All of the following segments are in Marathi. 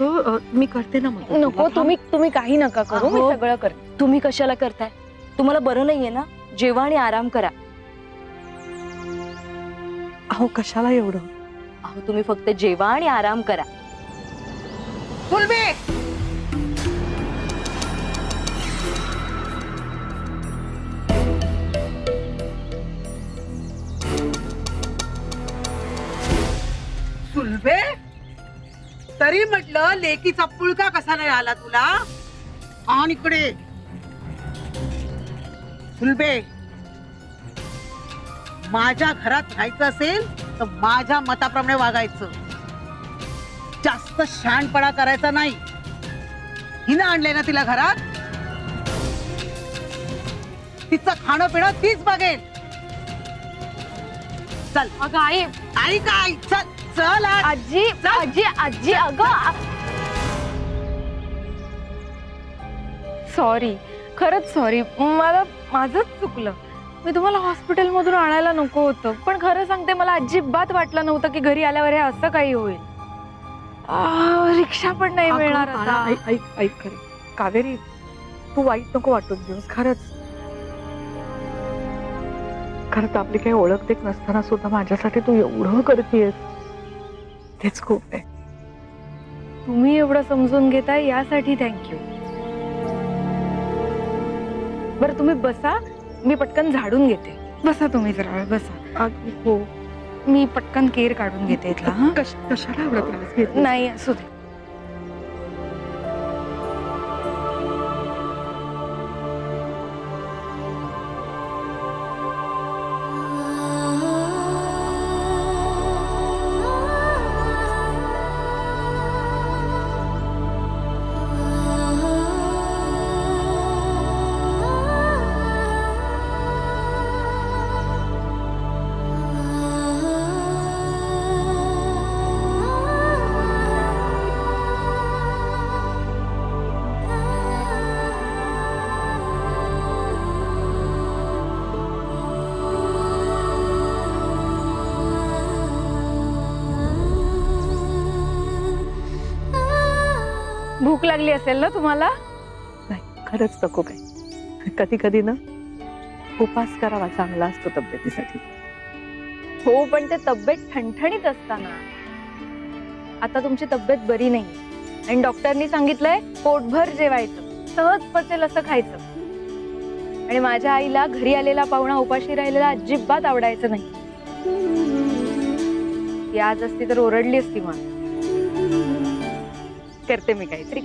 अगं मी करते ना मग. नको, तुम्ही काही नका करू, मी सगळं करते. तुम्ही कशाला करताय? तुम्हाला बरं नाहीये ना? जेवा आणि आराम करा. अहो कशाला एवढं? अहो तुम्ही फक्त जेवा आणि आराम करा. सुलभे, सुलभे, तरी म्हटलं लेकीचा पुळका कसा नाही आला तुला? आणि इकडे सुलभे, माझ्या घरात राहायचं असेल तर माझ्या मताप्रमाणे वागायचं. जास्त शहाणपणा करायचा नाही. हिनं आणलंय ना तिला घरात, तिचं खाणं पिणं तीच बघेल. चल अगं आई, आई काय, चल चल आज. आजी आजी आजी अगं सॉरी, खरंच सॉरी. माझंच चुकलं. मी तुम्हाला हॉस्पिटल मधून आणायला नको होतं, पण खरं सांगते मला अजिबात वाटलं नव्हतं की घरी आल्यावर हे असं काही होईल. रिक्षा पण नाही मिळणार आता. ऐक खरी कावेरी, तू वाईट नको वाटून घेऊस. खरंच आपली काही ओळख देत नसताना सुद्धा माझ्यासाठी तू एवढं करतेस, तेच खूप आहे. तुम्ही एवढं समजून घेताय यासाठी थँक्यू. बरं तुम्ही बसा, मी पटकन झाडून घेते. बसा तुम्ही जरा वेळ बसा. हो, मी पटकन केर काढून घेते इथला. हा कशाला एवढा त्रास घेत? नाही असू दे. भूक लागली असेल ना तुम्हाला? नाही, खरंच नको काय. कधी कधी ना उपास करावा चांगला असतो तब्येतीसाठी. हो, पण ते तब्येत ठणठणीत असताना. आता तुमची तब्येत बरी नाही आणि डॉक्टरनी सांगितलंय पोटभर जेवायचं, सहज पचेल असं खायचं. आणि माझ्या आईला घरी आलेला पाहुणा उपाशी राहिलेला अजिबात आवडायचं नाही. ती आज असती तर ओरडली असती. मग करते मी काहीतरी.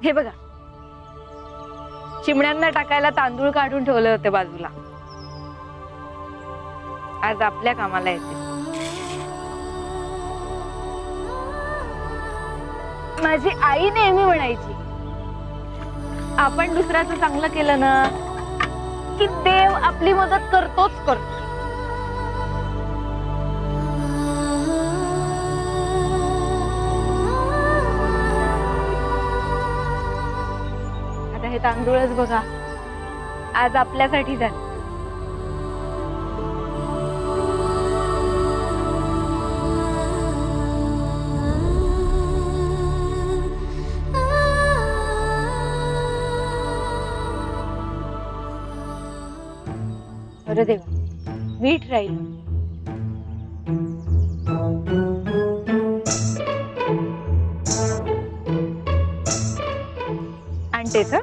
हे बघा, चिमण्यांना टाकायला तांदूळ काढून ठेवले होते बाजूला. आज आपल्या कामाला येते. माझी आई नेहमी म्हणायची, आपण दुसऱ्याचं चांगलं केलं ना की देव आपली मदत करतोच करतो. हे तांदूळच बघा आज आपल्यासाठी झालं. बरं देवा, मीठ राहील. आणतेच.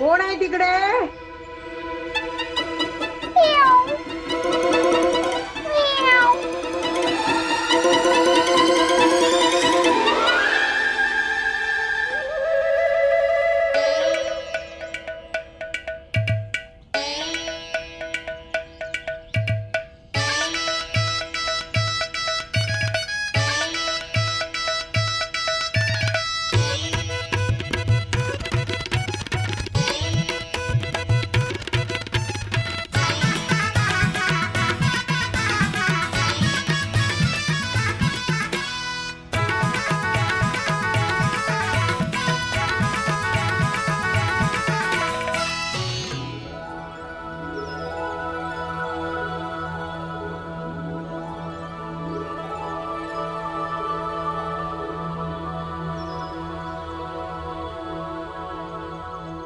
कोण आहे तिकडे?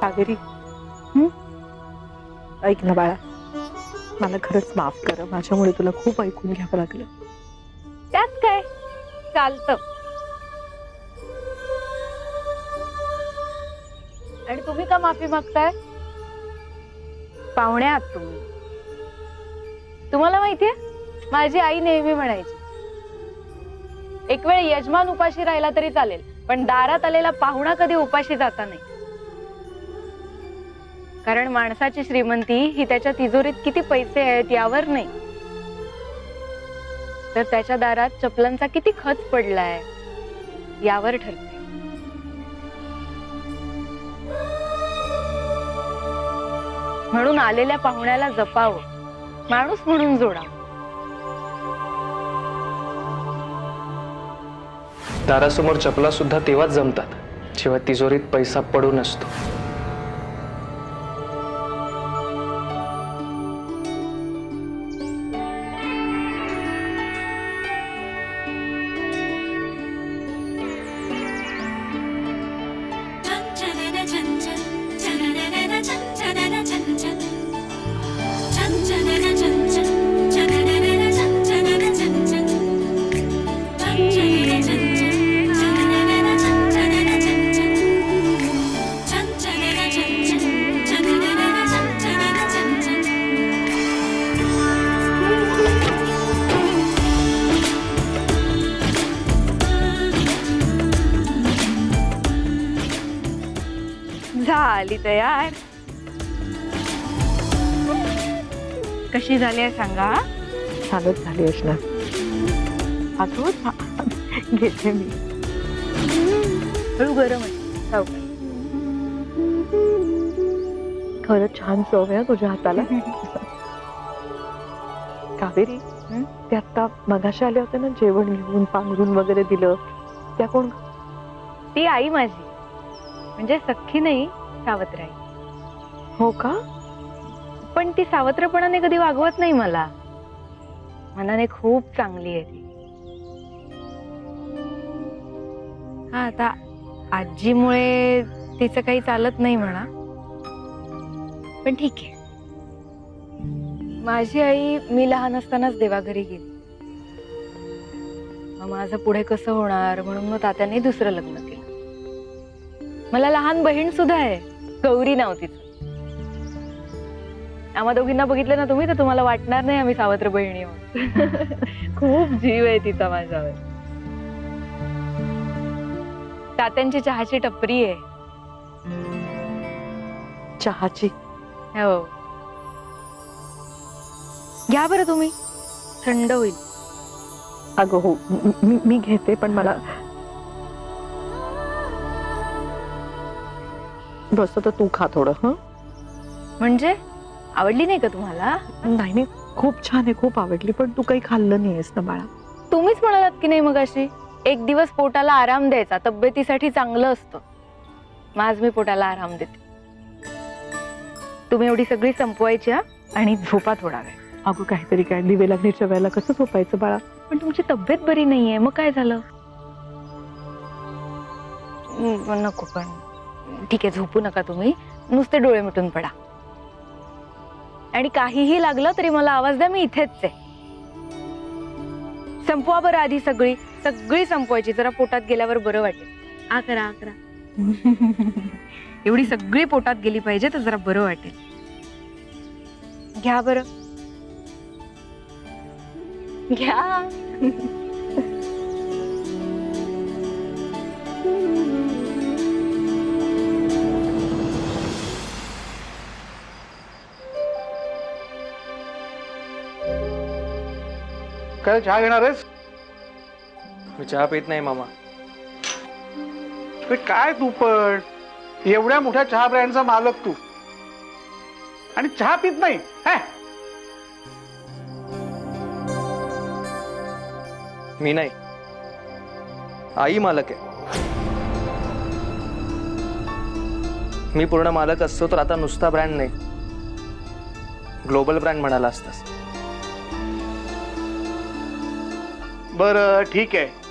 कावेरी, ऐक ना बाळा, मला खरंच माफ कर. माझ्यामुळे तुला खूप ऐकून घ्यावं लागलं. त्यात काय, चालतं. आणि तुम्ही का माफी मागताय? पाहुणे आहात तुम्ही. तुम्हाला माहितीये, माझी आई नेहमी म्हणायची, एक वेळ यजमान उपाशी राहिला तरी चालेल, पण दारात आलेला पाहुणा कधी उपाशी जाता नाही. कारण माणसाची श्रीमंती ही त्याच्या तिजोरीत किती पैसे आहेत यावर नाही, तर त्याच्या दारात चपलांचा किती खच पडलाय यावर ठरते. म्हणून आलेल्या पाहुण्याला जपावं, माणूस म्हणून जोडावं. दारासमोर चपला सुद्धा तेव्हाच जमतात जेव्हा तिजोरीत पैसा पडून असतो. झाली तयार. कशी झाली आहे सांगा. छानच झाली असणार. अजून घेते मी. हळू गरम आहे. खाऊ. खरंच छान चव आहे तुझ्या हाताला. कावेरी, ते आता मगाशी आले होते ना जेवण घेऊन, पांघरून वगैरे दिलं, त्या कोण? ती आई माझी, म्हणजे सख्खी नाही, सावत्र आई. हो का? पण ती सावत्रपणाने कधी वागवत नाही मला. मनाने खूप चांगली आहे ती. हा, आता आजीमुळे तिचं काही चालत नाही म्हणा, पण ठीक आहे. माझी आई मी लहान असतानाच देवाघरी गेली. मग माझं पुढे कसं होणार म्हणून मग तात्याने दुसरं लग्न केलं. मला लहान बहीण सुद्धा आहे, गौरी नाव तिचं. आम्हा दोघींना बघितलं ना तुम्ही तर तुम्हाला वाटणार नाही आम्ही सावत्र बहिणी आहोत. खूप जीव आहे तिचा माझ्यावर. तात्यांची चहाची टपरी आहे. चहाची? हो, घ्या बरं तुम्ही, थंड होईल. अगं हो, मी घेते, पण मला बस तर तू खा थोडं. हं, म्हणजे आवडली नाही का तुम्हाला? नाही नाही, खूप छान आहे, खूप आवडली, पण तू काही खाल्लं नाहीयेस ना बाळा. तुम्हीच म्हणालात की नाही मगाशी, एक दिवस पोटाला आराम द्यायचा, तब्येतीसाठी चांगलं असतं. मग आज मी पोटाला आराम देते. तुम्ही एवढी सगळी संपवायची आणि झोपा थोडा वेळ. अगं काहीतरी काय, दिवे लागण्याच्या वेळेला कसं झोपायचं बाळा? पण तुमची तब्येत बरी नाहीये, मग काय झालं? नको, पण ठीक आहे, झोपू नका तुम्ही, नुसते डोळे मिटून पडा. आणि काहीही लागलं तरी मला आवाज द्या, मी इथेच आहे. संपवा बरं आधी सगळी सगळी संपवायची, जरा पोटात गेल्यावर बरं वाटेल. आ करा. एवढी सगळी पोटात गेली पाहिजे तर जरा बरं वाटेल. घ्या बरं, घ्या. काय चहा घेणार आहेस? मी चहा पित नाही मामा. अरे काय तू पण एवढ्या मोठ्या चहा ब्रँडचा मालक तू आणि चहा पित नाही है? मी नाही, आई मालक आहे. मी पूर्ण मालक असतो तर आता नुसता ब्रँड नाही, ग्लोबल ब्रँड म्हणाला असतास. बरं ठीक आहे.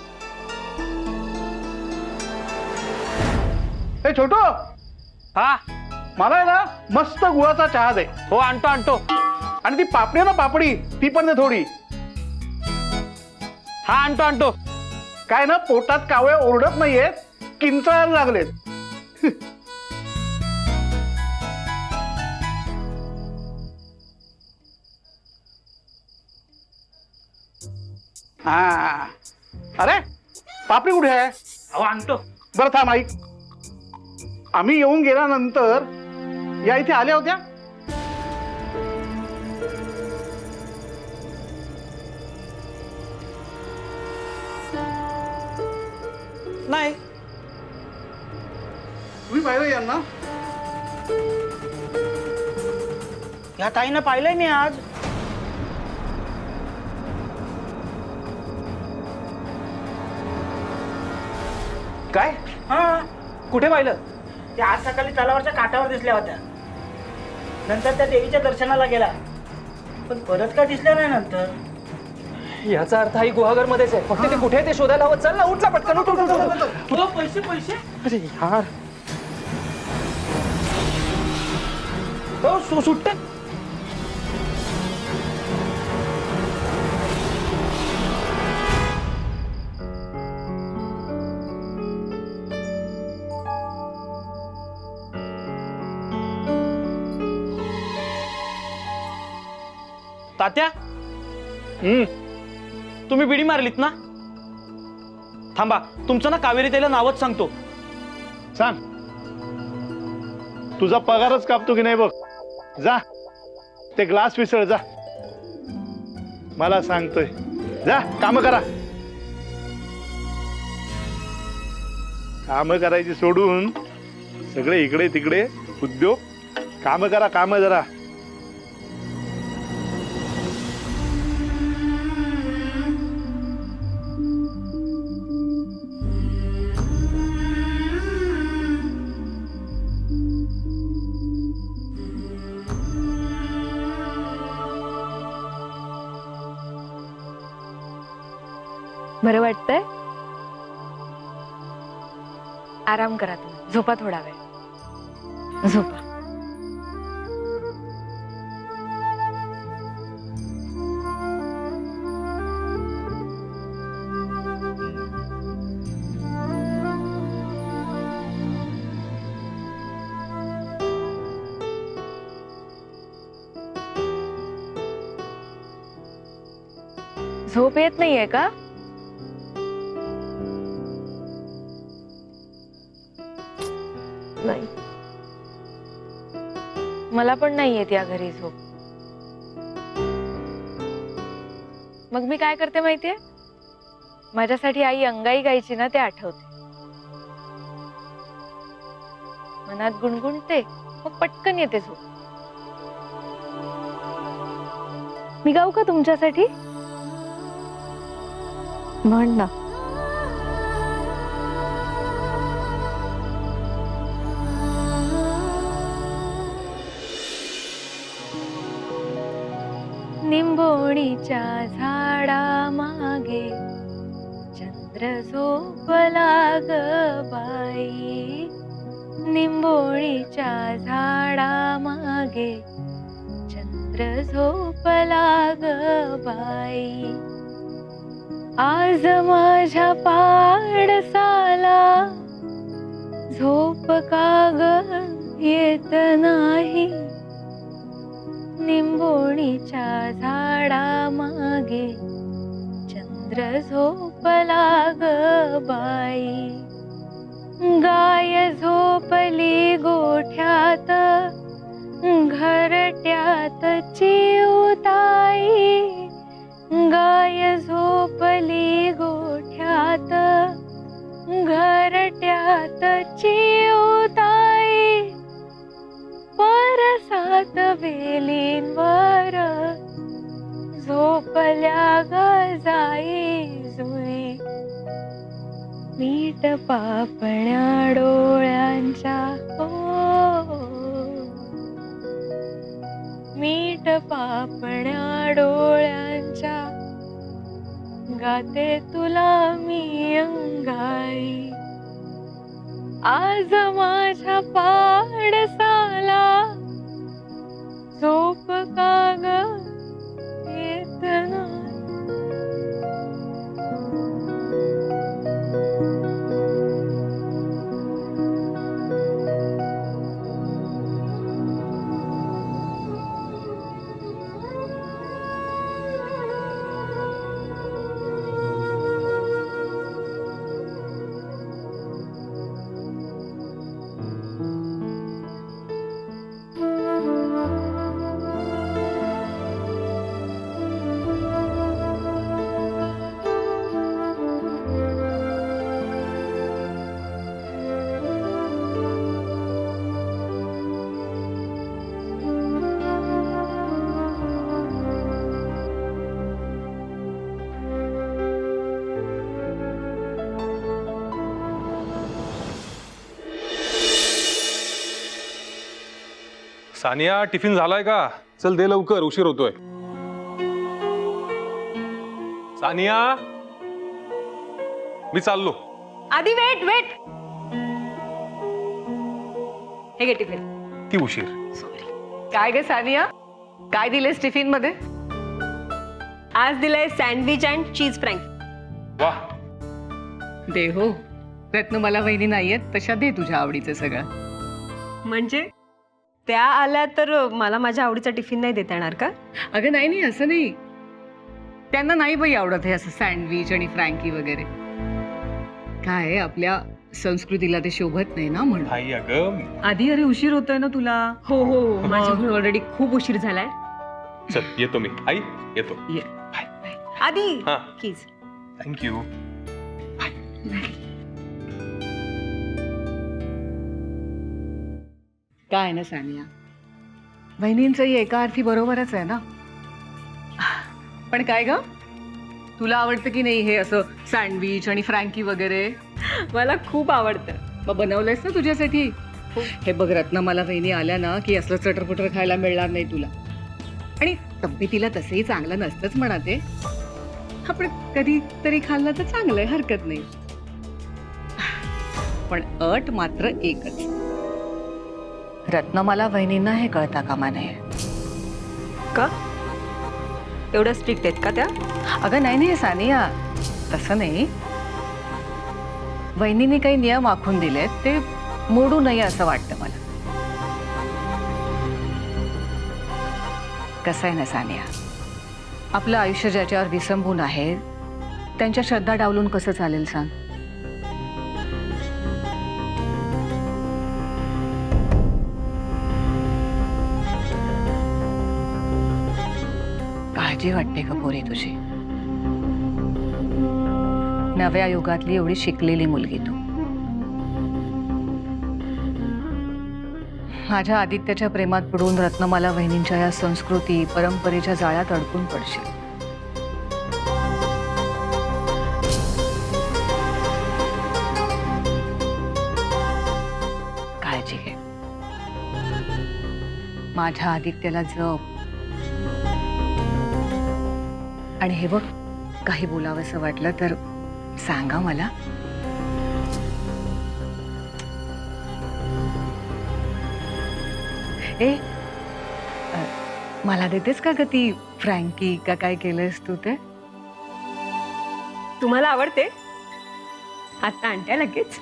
ए छोटू, हा मला आहे ना मस्त गुळाचा चहा दे. हो आणतो आणतो. आणि ती पापडी आहे ना पापडी, ती पण दे थोडी. हा आणतो आणतो. काय ना पोटात कावळे ओरडत नाहीयेत, किंचाळायला लागलेत. हा अरे पापडी कुठे आहे? अहो आणतो. बरं थांब ऐक, आम्ही येऊन गेल्यानंतर या इथे आल्या होत्या. नाही तुम्ही पाहिलं यांना? ह्या ताईनं पाहिलंय मी आज. काय? हा कुठे पाहिलं? त्या आज सकाळी तलावाच्या काठावर दिसल्या होत्या. नंतर त्या देवीच्या दर्शनाला गेला, पण परत का दिसल्या नाही नंतर. याचा अर्थ आई गुहागर मध्येच आहे. फक्त ते कुठे आहे ते शोधायला हवं. चल ना, उठला पटकन, उठ, उठ, उठ, उठ. हो, पैसे पैसे. अरे यार, हो सुट्टे. तात्या, तुम्ही बिडी मारलीत ना? थांबा, तुमचं ना कावेरी ताईला नावच सांगतो. सांग, तुझा पगारच कापतो की नाही बघ. जा ते ग्लास विसळ, जा. मला सांगतोय, जा काम करा. काम करायची सोडून सगळे इकडे तिकडे उद्योग. काम करा, काम जरा. बरं वाटतंय? आराम करा तुम्ही, झोपा थोडा वेळ, झोपा. झोप येत नाहीये का? नाही, मला पण नाही येत या घरी झोप. मग मी काय करते माहितीये? माझ्यासाठी आई अंगाई गायची ना, ते आठवते. मनात गुणगुणते, मग पटकन येते झोप. मी गाऊ का तुमच्यासाठी? म्हण ना. निंबोणीच्या झाडा मागे चंद्र झोपला ग बाई. निंबोणीच्या झाडा मागे चंद्र झोपला ग बाई. आज माझ्या पाडसाला झोप काग येत नाही, निंबोणीच्या झाडा मागे चंद्र झोपला ग बाई. गाय झोपली गोठ्यात, घरट्यात चिऊताई. गाय झोपली गोठ्यात, घरट्यात चिऊताई. परसात वेलींवर झोपल्या ग जाई जुई. मीठ पापण्या डोळ्यांच्या हो, मीठ पापण्या डोळ्यांच्या गाते तुला मी अंगाई. आज माझ्या पाडसाला झोप काग येत नाही. सानिया, टिफिन झालाय का? चल दे लवकर, उशीर होतोय. सानिया, मी चाललो. आधी वेट वेट, हे घे टिफिन. ती उशीर. काय ग सानिया, काय दिलेस टिफिन मध्ये? आज दिलंय सँडविच अँड चीज फ्रँक. वाह, दे हो, रत्न मला वहिनी नाहीयेत तशा दे तुझ्या आवडीचं सगळं. म्हणजे त्या आल्या तर मला माझ्या आवडीचा टिफिन नाही देता येणार का? अगं नाही नाही, असं नाही, त्यांना नाही बाई आवडत हे असं सँडविच आणि फ्रँकी वगैरे. काय आपल्या संस्कृतीला ते शोभत नाही ना म्हणून. आई अगं. आधी अरे उशीर होतोय ना तुला. हो हो, माझ्याकडून ऑलरेडी खूप उशीर झालाय. चल येतो मी. आई येतो. ये. आधी हा. प्लीज. थँक्यू. काय ना सानिया, बहिणींचंही एका अर्थी बरोबरच आहे ना. पण काय ग, तुला आवडतं की नाही हे असं सँडविच आणि फ्रँकी वगैरे? मला खूप आवडतं. मग बनवलंयस ना तुझ्यासाठी? हे बघ रत्ना, मला बहिणी आल्या ना की असलं चटरपटर खायला मिळणार नाही तुला. आणि तब्येतीला तसंही चांगलं नसतंच म्हणा ते. आपण कधीतरी खाल्लं तर चांगलं आहे, हरकत नाही. पण अट मात्र एकच, रत्न मला वहिनींना हे कळता कामा नये. का एवढ्या स्ट्रिक्ट आहेत का त्या? अगं नाही नाही सानिया, तसं नाही. वहिनींनी काही नियम आखून दिलेत ते मोडू नये असं वाटतं मला. कसं आहे ना सानिया, आपलं आयुष्य ज्याच्यावर विसंबून आहे त्यांच्या श्रद्धा डावलून कसं चालेल सांग? काळजी वाटते का पोरी तुझी? नव्या युगातली एवढी शिकलेली मुलगी तू. माझ्या आदित्याच्या प्रेमात पडून रत्नमाला वहिनींच्या या संस्कृती परंपरेच्या जाळ्यात अडकून पडशील. काळजी घे. माझ्या आदित्याला जप. आणि हे बघ, काही बोलावंसं वाटलं तर सांगा मला. ए, मला देतेस का ग ती फ्रँकी का काय केलंयस तू ते? तुम्हाला आवडते? आता आणते लगेच.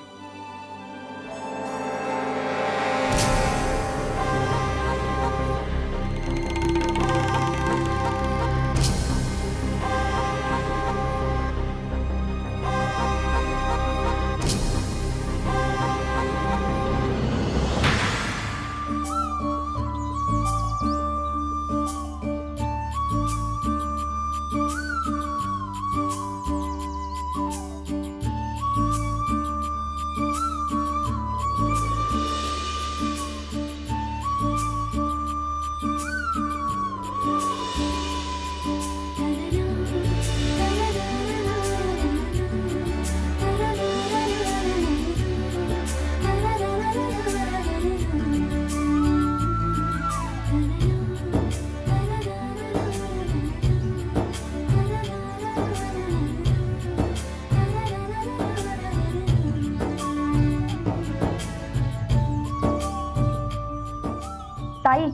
ताई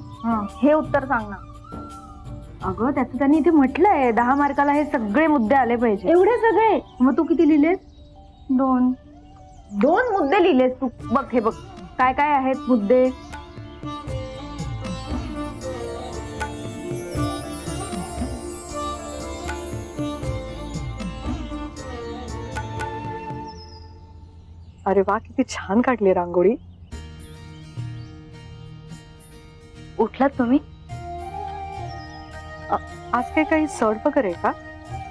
हे उत्तर सांग ना. अगं त्याचं त्यांनी इथे म्हटलंय 10 मार्काला हे सगळे मुद्दे आले पाहिजे. एवढे सगळे? मग तू किती लिहिलेस? 2 मुद्दे लिहिलेस तू. बघ हे बघ काय काय आहेत मुद्दे. अरे वा, किती छान काढली रांगोळी. उठलात तुम्ही? आज काही सण वगैरे का?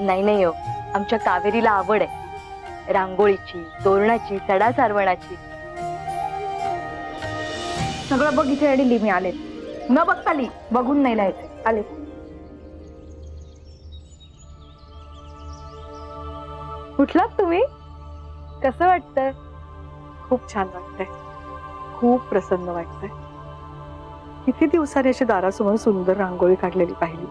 नाही हो, आमच्या कावेरीला आवड आहे रांगोळीची, तोरणाची, सडा सारवणाची. सगळं बघ इथे आणि लिही. मी आले न बघता लिही, बघून नाही लिहायचे. आले. उठलात तुम्ही? कसं वाटतं? खूप छान वाटतंय, खूप प्रसन्न वाटतंय. किती दिवसांनी अशी दारासमोर सुंदर रांगोळी काढलेली पाहिली.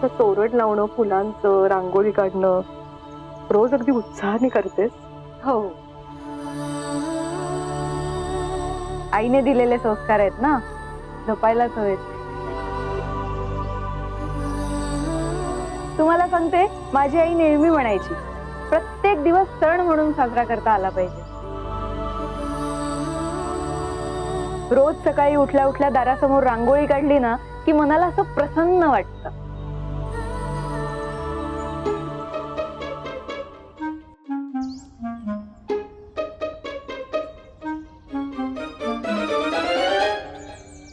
तर तोरण लावणं, फुलांचं रांगोळी काढणं रोज अगदी उत्साहाने करतेस. हो, आईने दिलेले संस्कार आहेत ना, जपायलाच हवेत. तुम्हाला सांगते, माझी आई नेहमी म्हणायची प्रत्येक दिवस सण म्हणून साजरा करता आला पाहिजे. रोज सकाळी उठल्या उठल्या दारासमोर रांगोळी काढली ना की मनाला असं प्रसन्न वाटतं.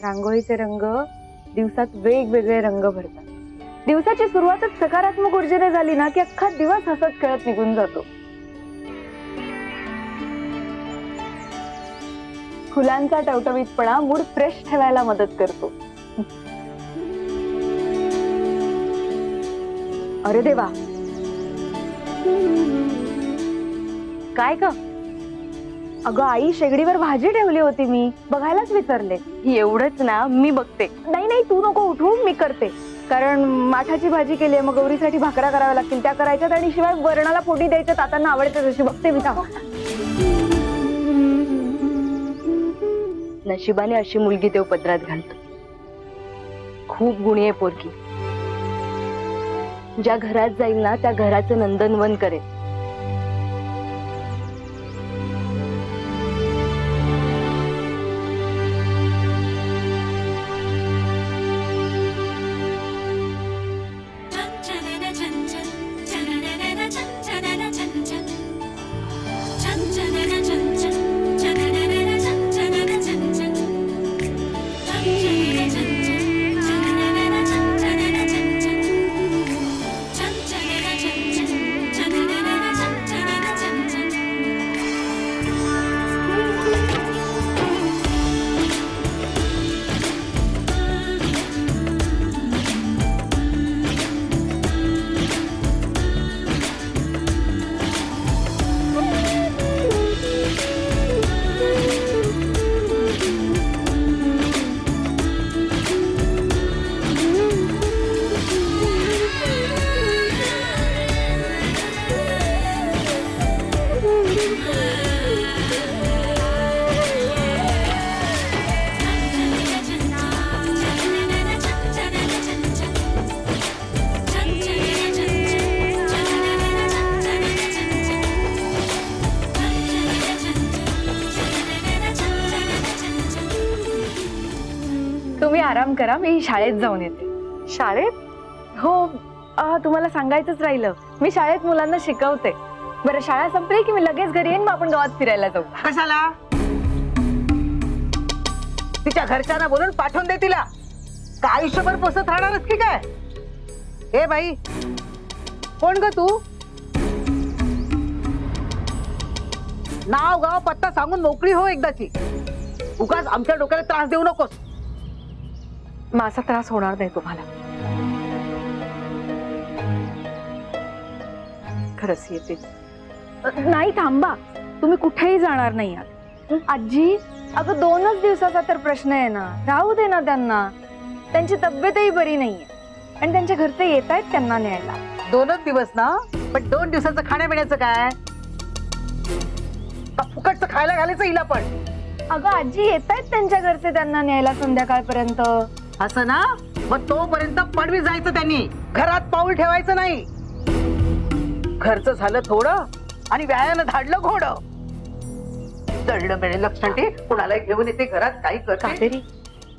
रांगोळीचे रंग दिवसात वेगवेगळे रंग भरतात. दिवसाची सुरुवातच सकारात्मक ऊर्जेने झाली ना की अख्खा दिवस हसत खेळत निघून जातो. फुलांचा टवटवीतपणा मूड फ्रेश ठेवायला मदत करतो. अरे देवा, काय ग? अगं आई, शेगडीवर भाजी ठेवली होती, मी बघायलाच विसरले. एवढंच ना, मी बघते. नाही तू नको उठू, मी करते. कारण माठाची भाजी केली, मग गौरीसाठी भाकऱ्या कराव्या लागतील, त्या करायच्यात. आणि शिवाय वरणाला फोडणी द्यायच्या, तातांना आवडते तशी. बघते मी. नशिबाने अशी मुलगी देव पदरात घालतो. खूप गुणी आहे पोरगी. ज्या घरात जाईल ना त्या घराचं नंदनवन करेल. तुम्ही आराम करा, मी शाळेत जाऊन येते. शाळेत? हो, तुम्हाला सांगायचंच राहिलं, मी शाळेत मुलांना शिकवते. बरं, शाळा संपली की मी लगेच घरी येईन, मग आपण गावात फिरायला जाऊ. कशाला? तिच्या घरच्यांना बोलून पाठवून दे तिला. का आयुष्यभर पोसत राहणारच की काय? ए बाई, कोण ग तू? नाव गाव पत्ता सांगून मोकळी हो एकदाची. उगाच आमच्या डोक्याला त्रास देऊ नकोस. माझा त्रास होणार नाही तुम्हाला. खरंच येते. नाही, थांबा, तुम्ही कुठेही जाणार नाही आहात. आजी, अगं 2च दिवसाचा तर प्रश्न आहे ना, राहू दे ना त्यांना. त्यांची तब्येतही बरी नाहीये आणि त्यांच्या घरचे येत आहेत त्यांना न्यायला. 2च दिवस ना, पण 2 दिवसाचं खाण्यापिण्याचं काय? का फुकटचं खायला घालायचं हिला पण? अगं आजी येत आहेत त्यांच्या घरचे त्यांना न्यायला संध्याकाळपर्यंत. असं ना, मग तोपर्यंत पडवी जायचं त्यांनी, घरात पाऊल ठेवायचं नाही. घरचं झालं थोडं आणि व्यायानं धाडलं घोडं. दळलं मिळेल लक्षण ते कुणाला घेऊन येते घरात, काही करते. काटेरी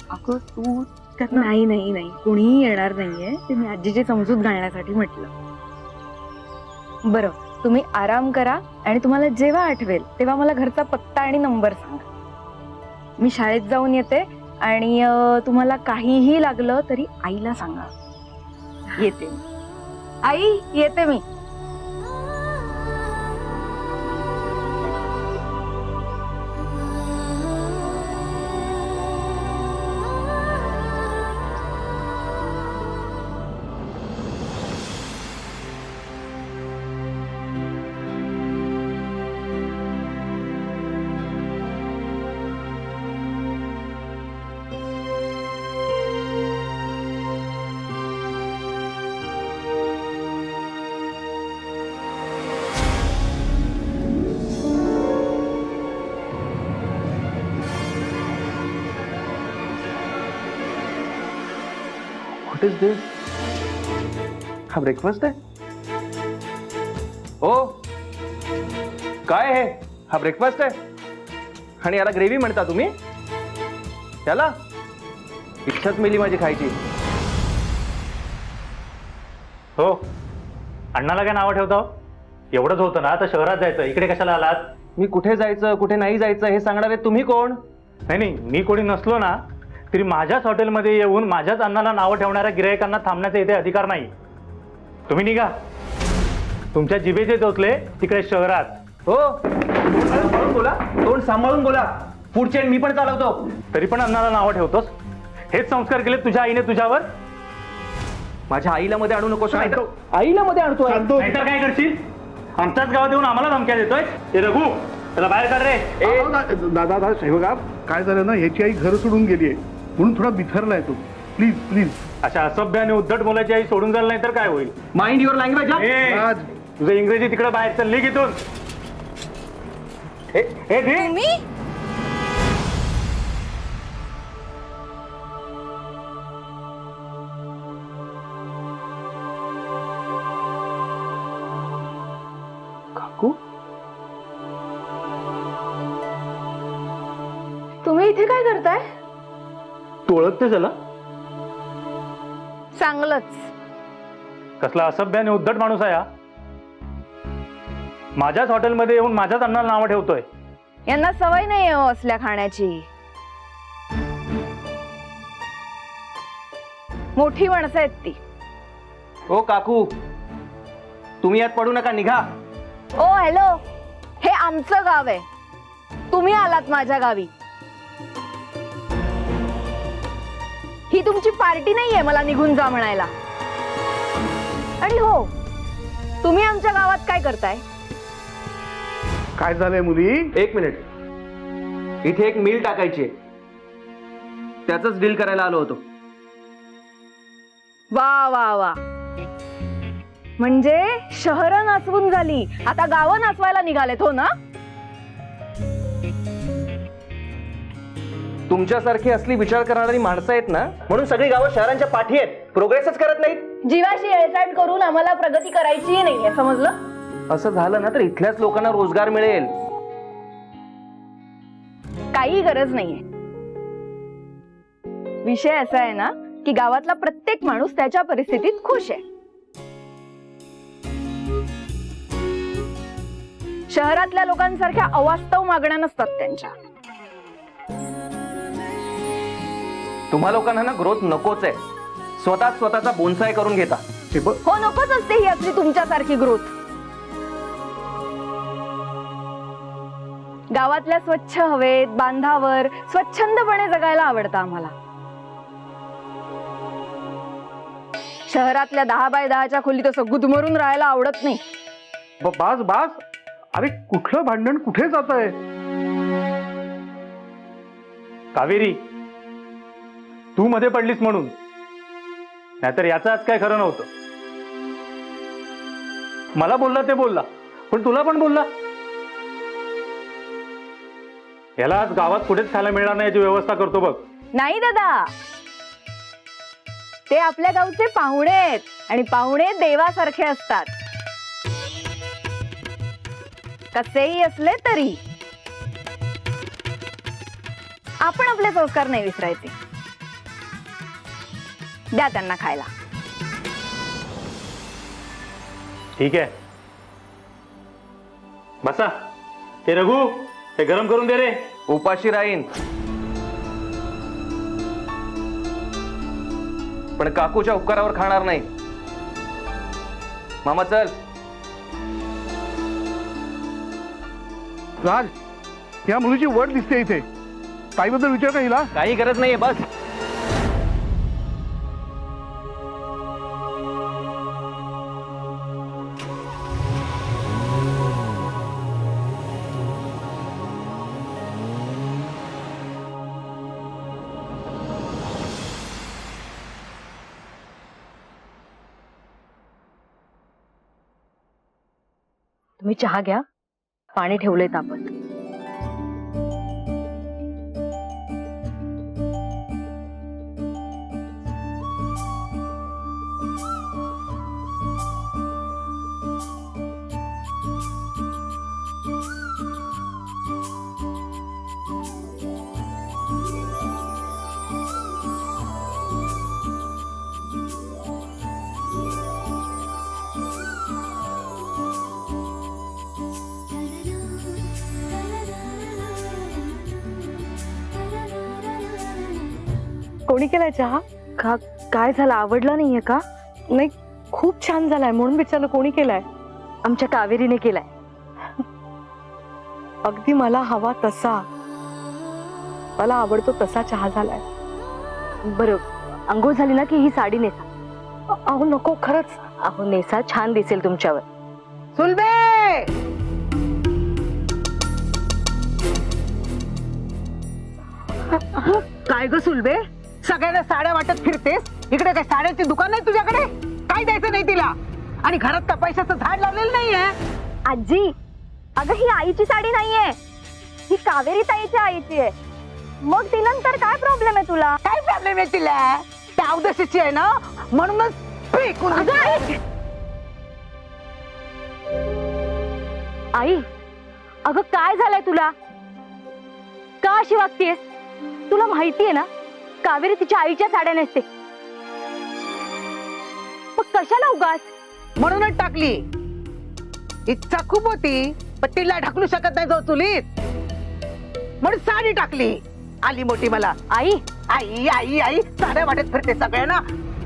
अगं तू नाही नाही नाही कुणीही येणार नाहीये, ते मी आजीची समजूत घालण्यासाठी म्हटलं. बरं तुम्ही आराम करा आणि तुम्हाला जेव्हा आठवेल तेव्हा मला घरचा पत्ता आणि नंबर सांगा. मी शाळेत जाऊन येते आणि तुम्हाला काहीही लागलं तरी आईला सांगा. येते मी. आई येते मी. व्हॉट इज दिस? हा ब्रेकफास्ट आहे? ओ काय आहे? हा ब्रेकफास्ट आहे आणि याला ग्रेव्ही म्हणता तुम्ही? त्याला इच्छाच मिली माझी खायची. हो, अण्णाला काय नावं ठेवता? एवढंच होतं ना तर शहरात जायचं, इकडे कशाला आलात? मी कुठे जायचं कुठे नाही जायचं हे सांगणारे तुम्ही कोण? नाही नाही, मी कोणी नसलो ना तरी माझ्याच हॉटेलमध्ये येऊन माझ्याच अण्णाला नावं ठेवणाऱ्या गिरायकांना थांबण्याचा इथे अधिकार नाही. तुम्ही निघा, तुमच्या जिभेचे टोचले तिकडे शहरात. हो सांभाळून बोला, तोंड सांभाळून बोला. पुढचे मी पण चालवतो. तरी पण अण्णाला नावं ठेवतोस? हेच संस्कार केले तुझ्या आईने तुझ्यावर? माझ्या आईला मध्ये आणू नकोस. आईला मध्ये आणतोय नाहीतर काय करशील? आमच्याच गावात येऊन आम्हाला धमक्या देतोय. हे रघु, त्याला बाहेर काढ रे. दादा शेवगा, काय झालं ना, ह्याची आई घर सोडून गेली आहे म्हणून थोडा बिथरलाय तो. Please please. अशा असभ्य आणि उद्धट बोलायची आई सोडून जाईल नाही तर काय होईल? Mind your language. ए, तुझं इंग्रजी तिकडे बाहेर चल, निघ इथून. हे घे. काकू तुम्ही इथे काय करताय? तू ओळखते त्याला? चांगलंच. कसला असभ्य आणि उद्धट माणूस आहे हा. माझ्याच हॉटेलमध्ये येऊन माझ्याच अण्णाला नावं ठेवतोय. यांना सवय नाही असल्या खाण्याची. मोठी माणसं आहेत ती. ओ काकू, तुम्ही यात पडू नका, निघा. ओ हॅलो, हे आमचं गाव आहे. तुम्ही आलात माझ्या गावी. ही तुमची पार्टी नाहीये मला निघून जा म्हणायला. आणि हो, तुम्ही आमच्या गावात काय करताय? काय झालंय मुली? एक मिनिट, इथे एक मिल टाकायची आहे, त्याच डील करायला आलो होतो. वा वा वा, म्हणजे शहरं नाचवून झाली, आता गावं नाचवायला निघालेत हो ना? तुमच्यासारखी असली विचार करणारी माणसं आहेत ना, म्हणून सगळी गावं शहरांच्या पाठी आहेत, प्रोग्रेसच करत नाहीत. जीवाशी येळसाट करून आम्हाला प्रगती करायची नाहीये, समजलं? असं झालं ना तर इथल्याच लोकांना रोजगार मिळेल. काही गरज नाहीये. विषय असा आहे ना की गावातला प्रत्येक माणूस त्याच्या परिस्थितीत खुश आहे. शहरातल्या लोकांसारख्या अवास्तव मागण्या नसतात त्यांच्या. तुम्हा लोकांना ना ग्रोथ नकोच आहे, स्वतःचा बोनसाय करून घेता. हो, नकोच असते ही असली तुमच्यासारखी ग्रोथ. गावातल्या स्वच्छ हवेत, बांधावर स्वच्छंदपणे जगायला आवडतं आम्हाला. शहरातल्या 10 बाय 10च्या खोलीत असं गुदमरून राहायला आवडत नाही. बास बास, अरे कुठलं भांडण कुठे जात आहे? कावेरी, तू मध्ये पडलीस म्हणून, नाहीतर याचं आज काय खरं नव्हतं. मला बोलला ते बोलला, पण तुला पण बोलला. याला आज गावात कुठेच खायला मिळणार नाही याची व्यवस्था करतो बघ. नाही दादा, ते आपल्या गावचे पाहुणे आहेत आणि पाहुणे देवासारखे असतात. कसेही असले तरी आपण आपले संस्कार नाही विसरायचे. द्या त्यांना खायला. ठीक आहे, बसा. ते रघु, ते गरम करून दे रे. उपाशी राहीन, पण काकूच्या उपकारावर खाणार नाही. मामा चल. राज, या मुलीची वड दिसते इथे. ताईबद्दल विचार का हिला? काही गरज नाहीये, बस. तुम्ही चहा घ्या, पाणी ठेवलंय तापत. कोणी केलाय चहा? का काय झालं, आवडला नाहीये का? नाही, खूप छान झालाय म्हणून विचारलं कोणी केलाय. आमच्या कावेरीने केलाय. अगदी मला हवा तसा, मला आवडतो तसा चहा झालाय. बरं, अंघोळ झाली ना की ही साडी नेसा. अहो नको, खरंच. अहो नेसा, छान दिसेल तुमच्यावर. सुलभे, काय ग सुलभे, सगळ्यांना साड्या वाटत फिरतेस. इकडे काय साड्याची दुकान नाही तुझ्याकडे? काय द्यायचं नाही तिला? आणि घरात का पैशाचं झाड लावलेलं नाहीये? आजी, अगं ही आईची साडी नाहीये, ही कावेरी ताईच्या आईची आहे. मग तिनंतर काय प्रॉब्लेम आहे तुला? काय प्रॉब्लेम आहे तिला? त्या अवदशीची आहे ना, म्हणूनच फेकून दिली. आई, अगं काय झालंय तुला? का अशी वागतेस? तुला माहितीये ना कावेरी तिच्या आईच्या साड्या नेसते. मग कशाला उगाच? म्हणूनच टाकली. इच्छा खूप होती पण तिला ढकलू शकत नाही जो चुलीत, म्हणून साडी टाकली. आली मोठी मला आई, आई आई आई साड्या वाटत फिरते सगळ्यांना.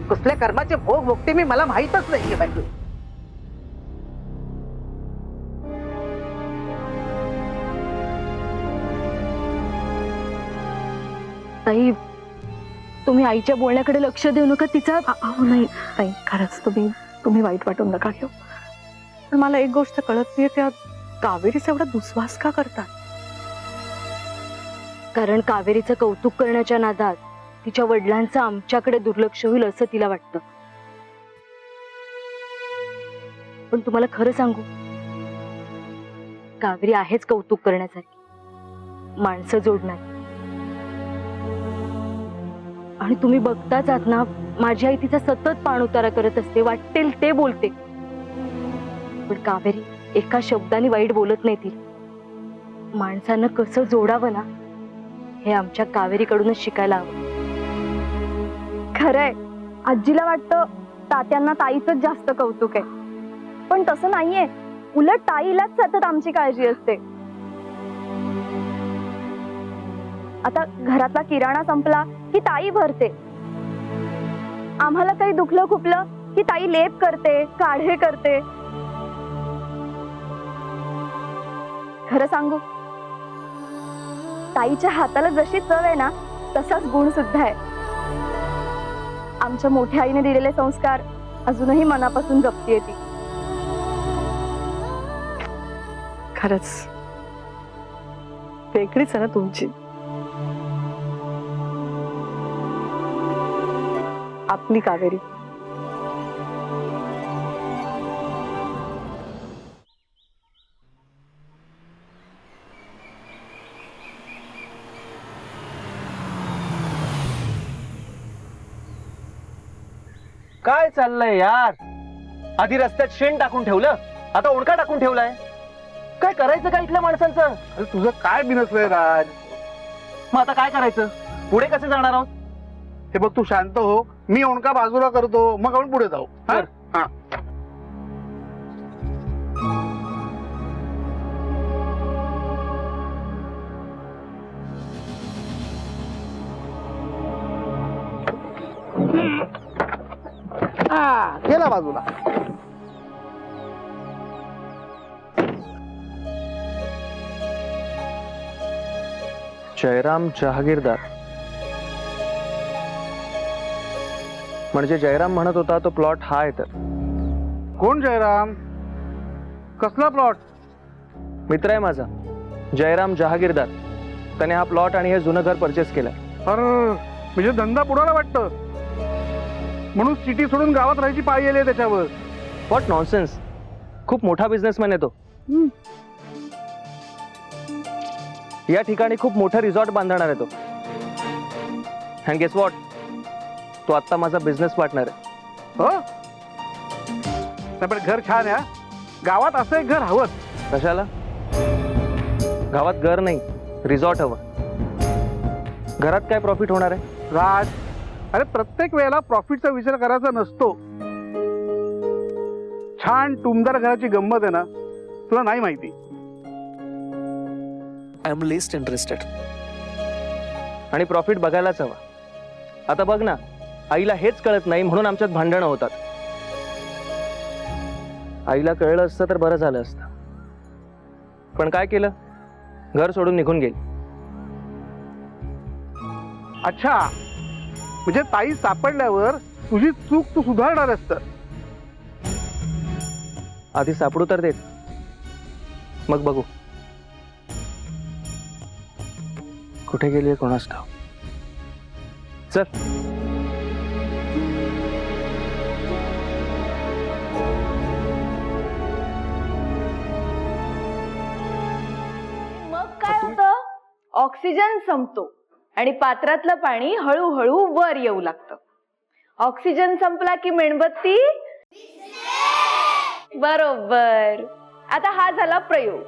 कुठल्या कर्माचे भोग भोगते मी मला माहितच नाहीये बाई. ताई, तुम्ही आईच्या बोलण्याकडे लक्ष देऊ नका. तिचा अहो नाही ताई, खरंच तुम्ही वाईट वाटून नका घेऊ. पण मला एक गोष्ट कळत नाहीये, त्या कावेरीचा एवढा दुस्वास का करतात? कारण कावेरीचं कौतुक करण्याच्या नादात तिच्या वडिलांचं आमच्याकडे दुर्लक्ष होईल असं तिला वाटतं. पण तुम्हाला खरं सांगू, कावेरी आहेच कौतुक करण्यासारखी, माणसं जोडणार. आणि तुम्ही बघताच आहात ना, माझी आई तिचा सतत पाणउतारा करत असते, वाटेल ते बोलते. पण कावेरी एका शब्दाने वाईट बोलत नाही. ती माणसानं कसं जोडावं ना, हे आमच्या कावेरीकडूनच शिकायला हवं. खरंय, आजीला वाटतं तात्यांना ताईचंच जास्त कौतुक आहे, पण तसं नाहीये. उलट ताईलाच सतत आमची काळजी असते. आता घरातला किराणा संपला की ताई भरते. आम्हाला काही दुखलं खुपलं की ताई लेप करते, काढे करते. खरं सांगू, ताईच्या हाताला जशी चव आहे ना, तसाच गुण सुद्धा आहे. आमच्या मोठ्या आईने दिलेले संस्कार अजूनही मनापासून जपतीये ती. खरंच वेगळीच आहे ना तुमची. आपली कावेरी. काय चाललंय यार? आधी रस्त्यात शेण टाकून ठेवलं, आता ओंडका टाकून ठेवलाय. काय करायचं काय इथल्या माणसांचं? अरे तुझं काय बिनसलंय राज? मग आता काय करायचं? पुढे कसे जाणार आहोत? हे बघ, तू शांत हो. मी ओणका बाजूला करतो, मग आपण पुढे जाऊ. हा? कर. हा. गेला बाजूला. जयराम जहागीरदार म्हणजे जयराम म्हणत होता तो प्लॉट हा आहे. तर कोण जयराम? कसला प्लॉट? मित्र आहे माझा जयराम जहागीरदार. त्याने हा प्लॉट आणि हे जुनं घर परचेस केलंय. अरे म्हणजे धंदा बुडाला वाटतं, म्हणून सिटी सोडून गावात राहायची पाळी आली आहे त्याच्यावर. What nonsense. खूप मोठा बिझनेसमॅन आहे तो. या ठिकाणी खूप मोठं रिसॉर्ट बांधणार आहे तो. अँड गेस व्हॉट, तो आता माझा बिझनेस पार्टनर आहे. हो नाही, पण घर छान आहे. गावात असं एक घर हवंच. कशाला? गावात घर नाही, रिसॉर्ट हवं. घरात काय प्रॉफिट होणार आहे? राज, अरे प्रत्येक वेळेला प्रॉफिटचा विचार करायचा नसतो. छान टुमदार घराची गंमत आहे ना, तुला नाही माहिती. I am least interested. आणि प्रॉफिट बघायलाच हवा. आता बघ ना, आईला हेच कळत नाही म्हणून आमच्यात भांडणं होतात. आईला कळलं असतं तर बरं झालं असतं, पण काय केलं, घर सोडून निघून गेली. अच्छा, म्हणजे ताई सापडल्यावर तुझी चूक तू सुधारणार असतं. आधी सापडू तर देत, मग बघू. कुठे गेली कोणास ठाऊक. चल. मग काय होतं? ऑक्सिजन संपतो आणि पात्रातलं पाणी हळूहळू वर येऊ लागतं. ऑक्सिजन संपला की मेणबत्ती. बरोबर. आता हा झाला प्रयोग.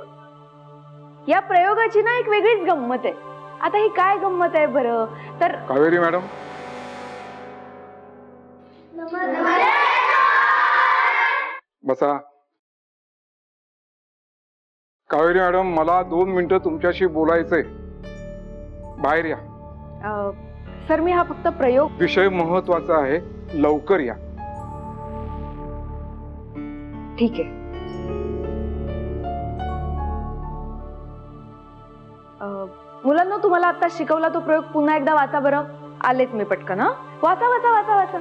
या प्रयोगाची ना एक वेगळीच गंमत आहे. आता ही काय गंमत आहे बरं? तर कावेरी मॅडम, बसा. कावेरी मॅडम, मला 2 मिनिटं तुमच्याशी बोलायचंय. बाहेर या. सर, मी हा फक्त प्रयोग. विषय महत्वाचा आहे, लवकर या. ठीक आहे. मुलांना तुम्हाला आता शिकवला तो प्रयोग पुन्हा एकदा वाचा बरं. आलेच मी पटकन. हा, वाचा वाचा वाचा वाचा.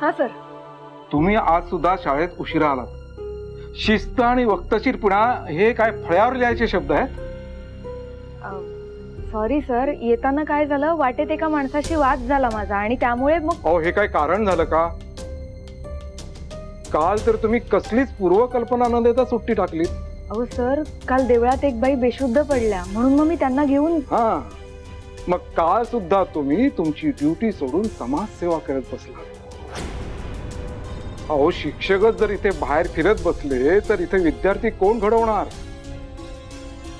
हा सर. तुम्ही आज सुद्धा शाळेत उशिरा आलात. शिस्त आणि वक्तशीरपणा हे काय फळ्यावर लिहायचे शब्द आहेत? सॉरी सर, येताना काय झालं, वाटेत एका माणसाशी वाद झाला माझा आणि त्यामुळे मग. अहो, हे काय कारण झालं का? काल तर तुम्ही कसलीच पूर्वकल्पना न देता सुट्टी टाकली. अहो सर, काल देवळात एक बाई बेशुद्ध पडल्या म्हणून मग मी त्यांना घेऊन. हा, मग काल सुद्धा तुम्ही तुमची ड्युटी सोडून समाजसेवा करत बसला. अहो, शिक्षकच जर इथे बाहेर फिरत बसले तर इथे विद्यार्थी कोण घडवणार?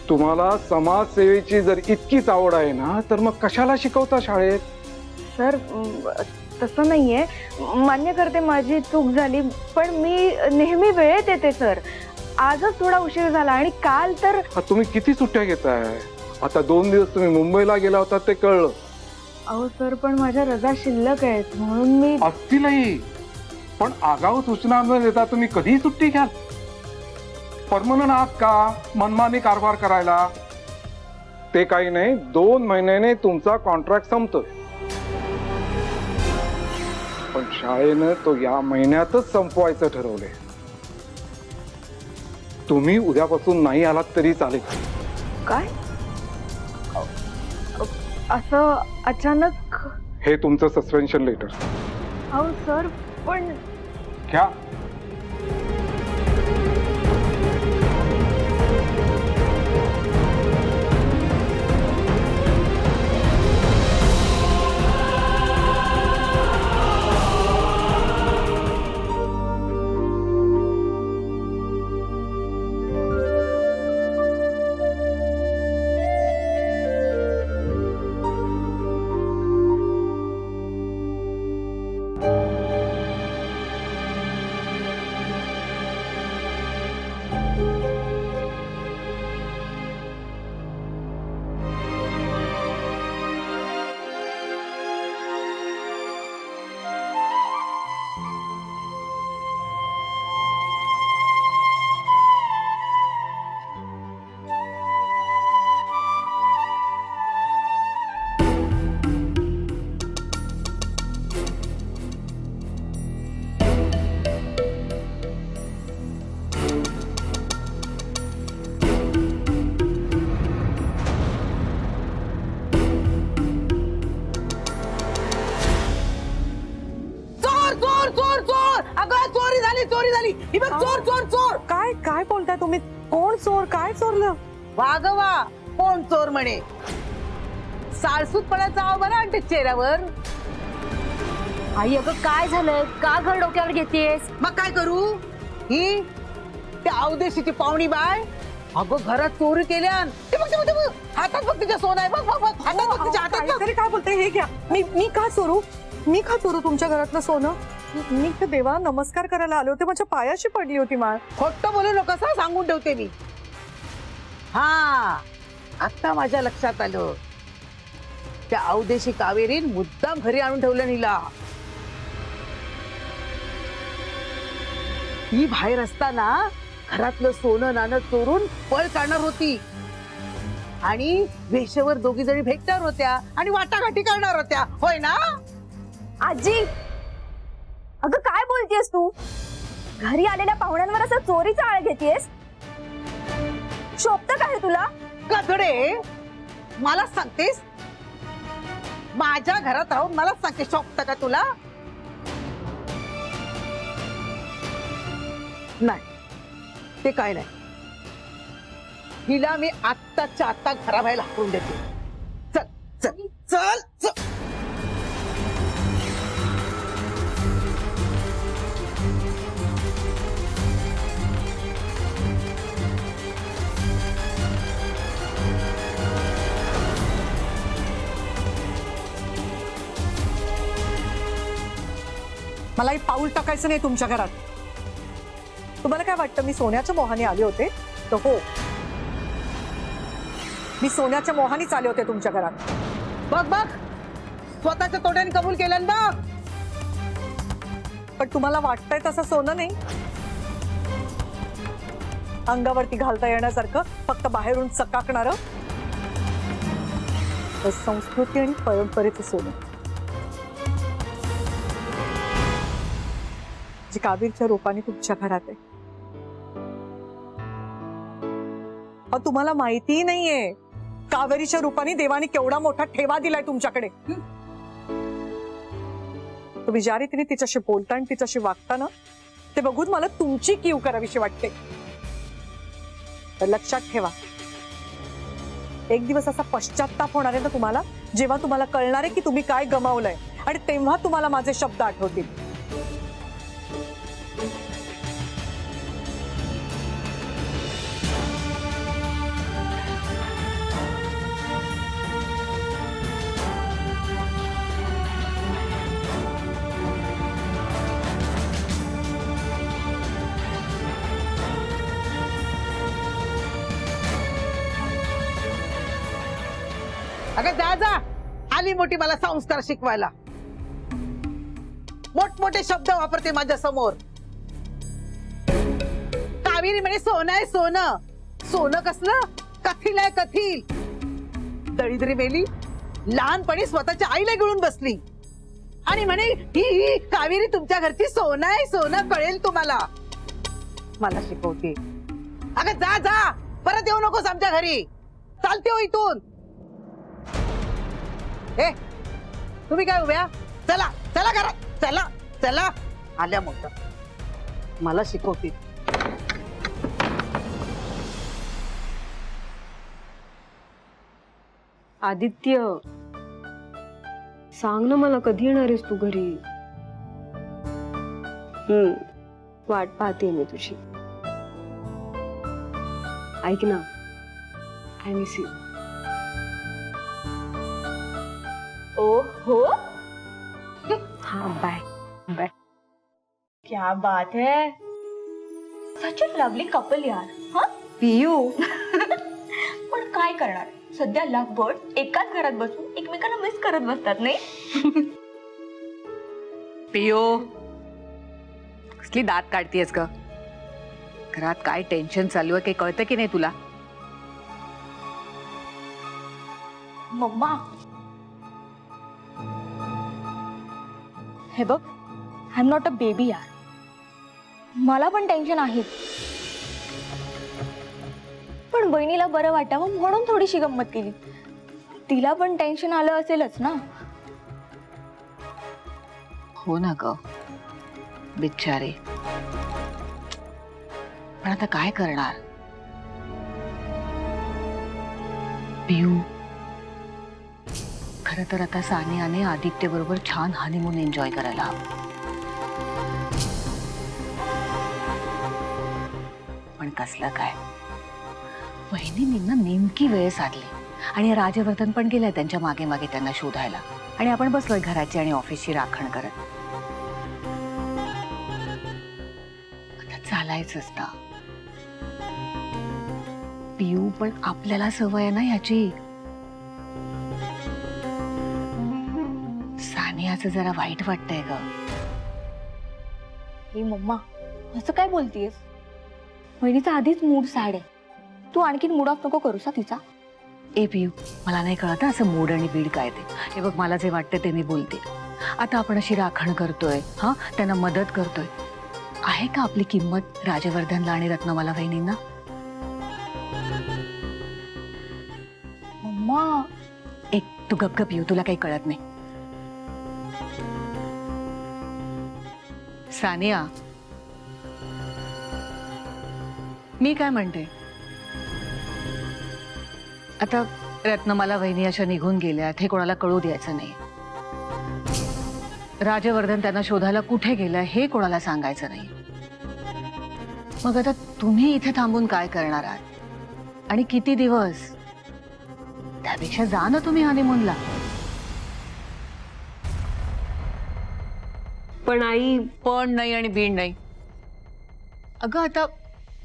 तुम्हाला समाजसेवेची जर इतकीच आवड आहे ना, तर मग कशाला शिकवता शाळेत? सर, तसं नाहीये. मान्य करते माझी चूक झाली, पण मी नेहमी वेळेत येते सर. आजच थोडा उशीर झाला आणि काल तर. तुम्ही किती सुट्ट्या घेताय? आता 2 दिवस तुम्ही मुंबईला गेला होता ते कळलं. अहो सर, पण माझ्या रजा शिल्लक आहेत म्हणून मी. असतीलही, पण आगाऊ सूचना न देता तुम्ही कधीही सुट्टी घ्याल? परमनंट आहात का मनमानी कारभार करायला? ते काही नाही, 2 महिन्याने तुमचा कॉन्ट्रॅक्ट संपतोय. पण शाळेनं तो या महिन्यातच संपवायचं ठरवलंय. तुम्ही उद्यापासून नाही आलात तरी चालेल. काय असं अचानक? हे तुमचं सस्पेन्शन लेटर. अहो सर, पण. घ्या. आली ही बघ, चोर चोर चोर. काय काय बोलताय तुम्ही? कोण चोर? काय चोरलं? वागवा कोण चोर म्हणे. साळसूतपणाचा आव बरा आणते चेहऱ्यावर. आई अगं काय झालंय? का घर डोक्यावर घेतेस? मग काय करू? ही त्या अवदेशीची पाहुणी बाय अगं घरात चोरी केल्या. ते बघ, ते बघ, ते बघ. हातात बघ तिच्या सोनं आहे. बघ बघ बघ, हातात बघ तिच्या हातात बघ. काहीतरी काय बोलताय? हे घ्या. मी का चोरू? मी का चोरू तुमच्या घरातलं सोनं? मी तर देवा नमस्कार करायला आले होते, माझ्या पायाशी पडली होती माळ. खोटं बोलू नकोस हं, सांगून ठेवते मी. हा आता माझ्या लक्षात आलं. त्या अवदेशी कावेरीन मुद्दाम घरी आणून ठेवलं नीला. ही बाहेर असताना घरातलं सोनं नाणं चोरून पळ काढणार होती आणि वेशेवर दोघी जणी भेटणार होत्या आणि वाटाघाटी करणार होत्या, होय ना? आजी, अगं काय बोलतेस तू? घरी आलेल्या पाहुण्यांवर असं चोरीचा आळ घेतेस? शोभतं काय तुला? कधडे, मला सांगतेस? माझ्या घरात राहून मला सांगते शोभतं का तुला? नाही, ते काय नाही. हिला मी आत्ताच्या आत्ता घराबाहेर हाकून देते. चल चल चल चल. मला पाऊल टाकायचं नाही तुमच्या घरात. तुम्हाला काय वाटतं मी सोन्याच्या मोहाने आले होते? तर हो, मी सोन्याच्या मोहानीच आले होते तुमच्या घरात. बघ बघ, स्वतःच्या तोट्याने कबूल केलं ना. पण तुम्हाला वाटतंय तसं सोनं नाही. अंगावरती घालता येण्यासारखं फक्त बाहेरून चकाकणारं संस्कृती आणि परंपरेचं सोनं, जे कावीरच्या रूपाने तुमच्या घरात आहे. तुम्हाला माहिती नाहीये कावेरीच्या रूपाने देवाने केवढा मोठा ठेवा दिलाय तुमच्याकडे. तुम्ही ज्या रीतीने तिच्याशी बोलता आणि तिच्याशी वागता ना, ते बघून मला तुमची कीव करावीशी वाटते. तर लक्षात ठेवा, एक दिवस असा पश्चात्ताप होणार आहे ना तुम्हाला, जेव्हा तुम्हाला कळणार आहे की तुम्ही काय गमावलंय, आणि तेव्हा तुम्हाला माझे शब्द आठवतील. अगं जा जा, आली मोठी मला संस्कार शिकवायला. मोठमोठे शब्द वापरते माझ्या समोर. कावेरी म्हणे सोनं आहे सोनं. सोनं कसलं? कथील आहे कथील. दळीद्री मेली, लहानपणी स्वतःच्या आईला गिळून बसली आणि म्हणे ही कावेरी तुमच्या घरची सोनं आहे सोनं. कळेल तुम्हाला. मला शिकवते. अगं जा जा, परत येऊ नकोस आमच्या घरी. चालते हो इथून. ए, तुम्ही काय उभ्या? चला चला घरात, चला चला. आल्या मोठं मला शिकवते. आदित्य, सांग ना मला, कधी येणार आहेस तू घरी? वाट पाहते मी तुझी. ऐक ना, आय मिस यू. ओहो, हाँ बाय बाय. क्या बात है, सच अ लवली कपल यार. हाँ पियू, पण काय करणार, सध्या लव्ह बर्ड एकाच घरात बसून एकमेकांना मिस करत बसतात नाही. पियो, कसली दात काढतीयस ग? घरात काय टेन्शन चालू आहे काही कळतं की नाही तुला? मम्मा, हे बघ, I am not a baby यार. मला पण टेन्शन आहे, पण बहिणीला बरं वाटावं म्हणून थोडीशी गंमत केली. तिला पण टेन्शन आलं असेलच ना. हो ना ग, बिचारे. पण आता काय करणार? पियू, खरं तर आता सानियाने आदित्य बरोबर छान हनीमून एन्जॉय करायला हवं. पण कसलं काय, वहिनींना नेमकी वेळ साधली आणि राजवर्धन पण गेलाय त्यांच्या मागे मागे त्यांना शोधायला, आणि आपण बसलोय घराची आणि ऑफिसची राखण करत. आता चालायचंच ना पियू, पण आपल्याला सवय आहे ना याची. सानियाचं जरा वाईट वाटतंय ग. ही मम्मा असं काय बोलतीयस? वहिनीचा आधीच मूड सॅड आहे. तू आणखीन मूड ऑफ नको करूसा तिचा. ए पियू, मला नाही कळत असं मूड आणि बीड काय ते. हे बघ, मला जे वाटतं ते मी बोलते. आता आपण अशी राखण करतोय, हा, त्यांना मदत करतोय, आहे का आपली किंमत राजवर्धनला आणि रत्नमाला वहिनींना? मम्मा एक तू गपगप येऊ, तुला काही कळत नाही. सानिया, मी काय म्हणते, आता रत्नमाला वहिनी अशा निघून गेल्यात हे कोणाला कळू द्यायचं नाही. राजवर्धन त्यांना शोधायला कुठे गेलाय हे कोणाला सांगायचं नाही. मग आता तुम्ही इथे थांबून काय करणार आहात आणि किती दिवस? त्यापेक्षा जा ना तुम्ही हनीमूनला. पण आई, पण नाही आणि बीड नाही. अगं आता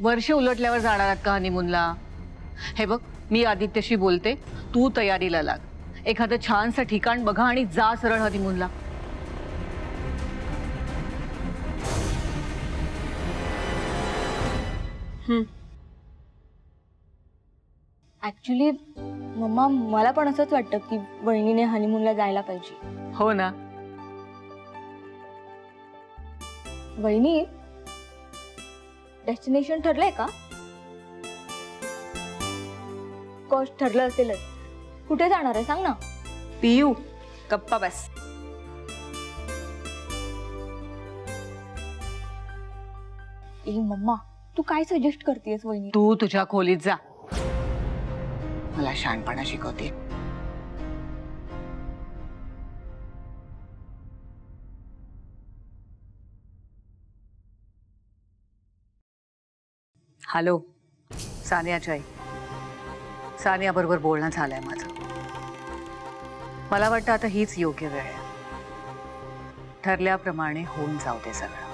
वर्ष उलटल्यावर जाणार आहात का हनीमूनला? हे बघ, मी आदित्यशी बोलते, तू तयारीला लाग. एखादं छानसं ठिकाण बघा आणि जा सरळ हनीमूनला. ऍक्च्युली मम्मा मला पण असंच वाटतं की वहिनीने हनीमूनला जायला पाहिजे. हो ना. वहिनी, डेस्टिनेशन ठरलंय का? कोर्स ठरलं असेलच. कुठे जाणार आहे सांग ना. पियू गप्पा बस. ए मम्मा, तू काय सजेस्ट करतेस वहिनी? तू तुझ्या खोलीत जा, मला शहाणपणा शिकवते. हॅलो, सानियाची आई. सानिया बरोबर बोलणं झालंय माझं. मला वाटतं आता हीच योग्य वेळ आहे. ठरल्याप्रमाणे होऊन जाऊ दे सगळं.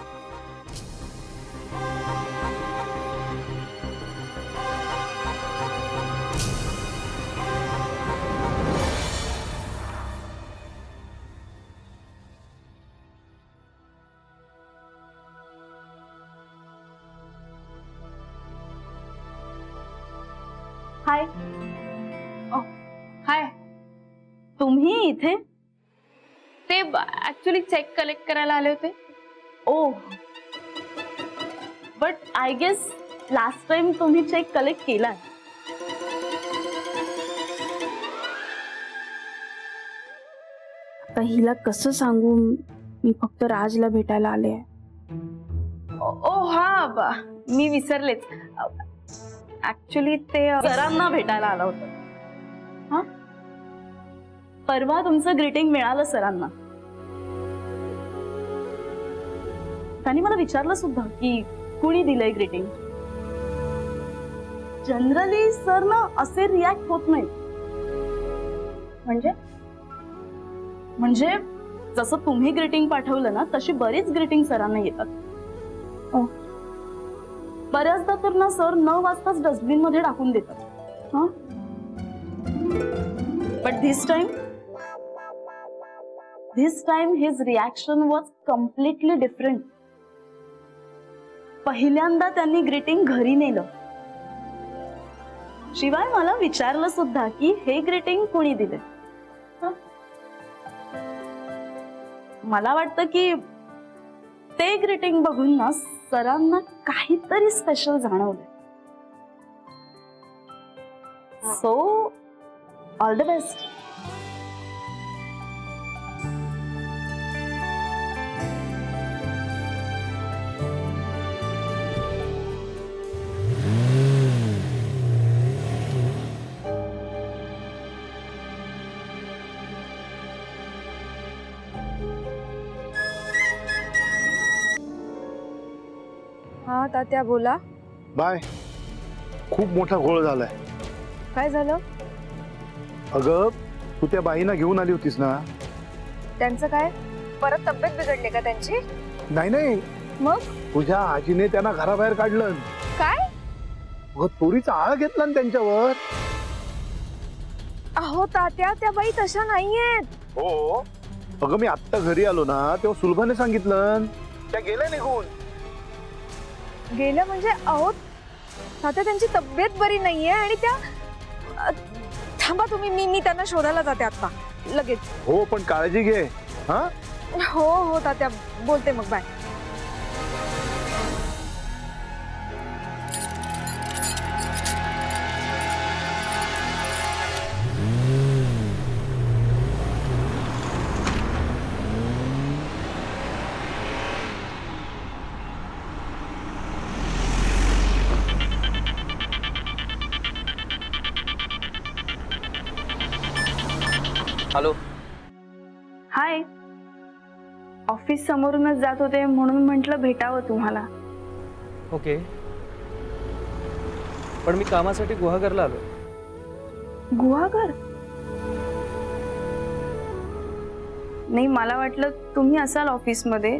हाय. हाय, तुम्ही इथे? ते ऍक्च्युली चेक कलेक्ट करायला आले होते. Oh, but I guess last time तुम्ही चेक कलेक्ट केला. आता हिला कसं सांगू मी फक्त राजला भेटायला आले. ओ हा, मी विसरलेच. ऍक्च्युली ते सरांना भेटायला आला होता. हा, परवा तुमचं ग्रीटिंग मिळालं सरांना. त्यांनी मला विचारलं सुद्धा की कुणी दिलंय ग्रीटिंग. जनरली सर ना असे रिॲक्ट होत नाही. म्हणजे जसं तुम्ही ग्रीटिंग पाठवलं ना तशी बरीच ग्रीटिंग सरांना येतात. बऱ्याचदा तर ना सर न वाचताच डस्टबिन मध्ये टाकून देतात. But this time his reaction was completely different. पहिल्यांदा त्यांनी ग्रीटिंग घरी नेलं. शिवाय मला विचारलं सुद्धा की हे ग्रीटिंग कोणी दिले. मला वाटतं की ते ग्रीटिंग बघून ना सरांना काहीतरी स्पेशल जाणवलं. So all the best. हा तात्या बोला. बाय. खूप मोठा घोळ झालाय. काय झालं? अगं तू त्या बाईना घेऊन आली होतीस ना. त्यांचं काय? परत तब्येत बिघडली का त्यांची? नाही नाही, मग तुझ्या आजीने त्यांना घराबाहेर काढलं. काय? अगं चोरीचा आळ घेतला ना त्यांच्यावर. अहो तात्या, त्या बाई तशा नाहीयेत. हो. अगं मी आत्ता घरी आलो ना तेव्हा सुलभाने सांगितलं त्या गेल्या निघून. गेलं म्हणजे? अहो तात्या, त्यांची तब्येत बरी नाहीये आणि त्या थांबा तुम्ही, मी त्यांना शोधायला जाते आता लगेच. हो पण काळजी घे. हा हो हो तात्या, बोलते मग. बाय. हॅलो. हाय. ऑफिस समोरूनच जात होते म्हणून म्हटलं भेटावं तुम्हाला. ओके. पण मी कामासाठी गुहागरला आलो. गुहागर? नाही, मला वाटलं तुम्ही असाल ऑफिसमध्ये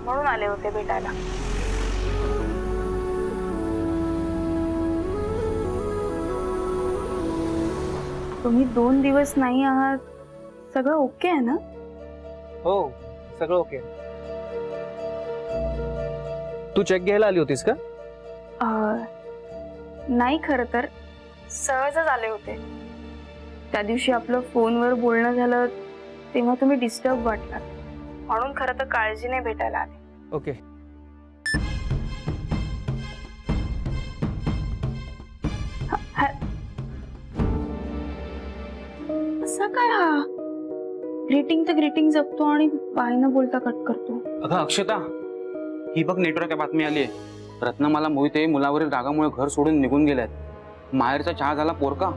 म्हणून आले होते भेटायला. तुम्ही 2 दिवस नाही आहात, सगळं ओके आहे ना? हो सगळं ओके. तू चेक घ्यायला आली होतीस का? नाही, खरं तर सहजच आले होते. त्या दिवशी आपलं फोनवर बोलणं झालं तेव्हा तुम्ही डिस्टर्ब वाटलात म्हणून खरं तर काळजीने भेटायला आले. ओके. असा काय हा? ग्रीटिंग तर ग्रीटिंग जपतो आणि बाय न बोलता कट करतो. अगं अक्षता, ही बघ नेटवर्क बातमी आली आहे. रत्नमाला मोहिते मुलावरील रागामुळे घर सोडून निघून गेल्यात. माहेरचा चहा झाला पोरका.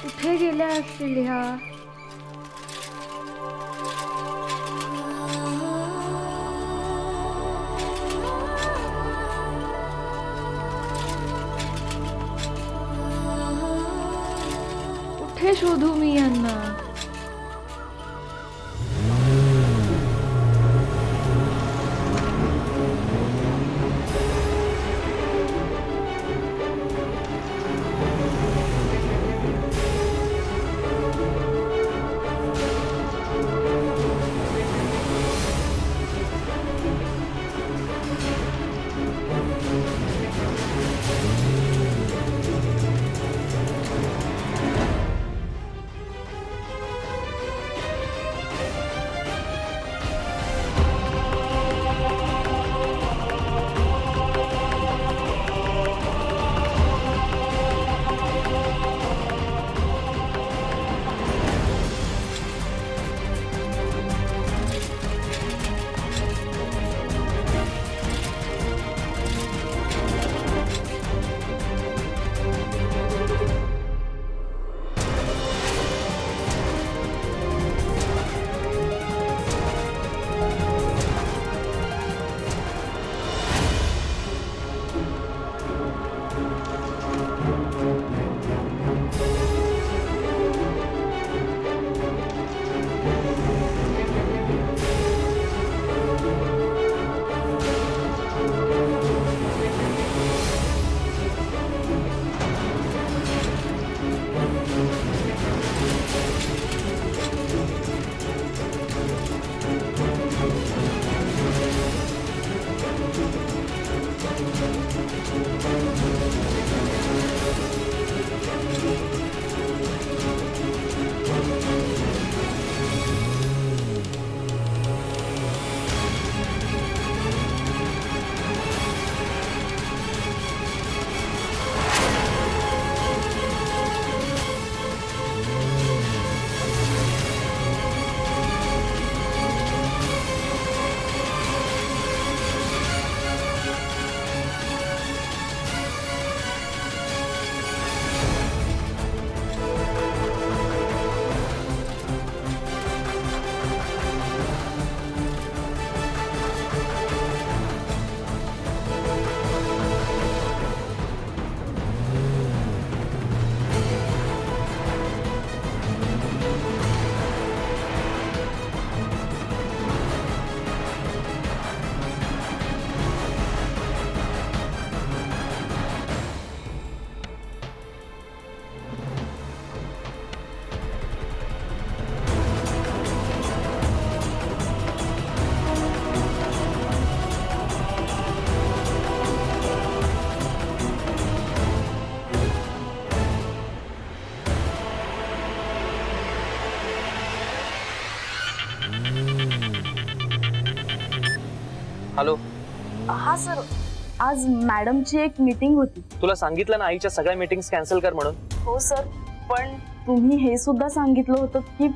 कुठे गेल्या असतील ह्या? कुठे शोधू मी यांना? हॅलो, हा सर, आज मॅडमची एक मीटिंग होती. तुला सांगितलं ना आईच्या सगळ्या मीटिंग्स कॅन्सल कर म्हणून. हो सर, पण तुम्ही हे सुद्धा सांगितलं होतं की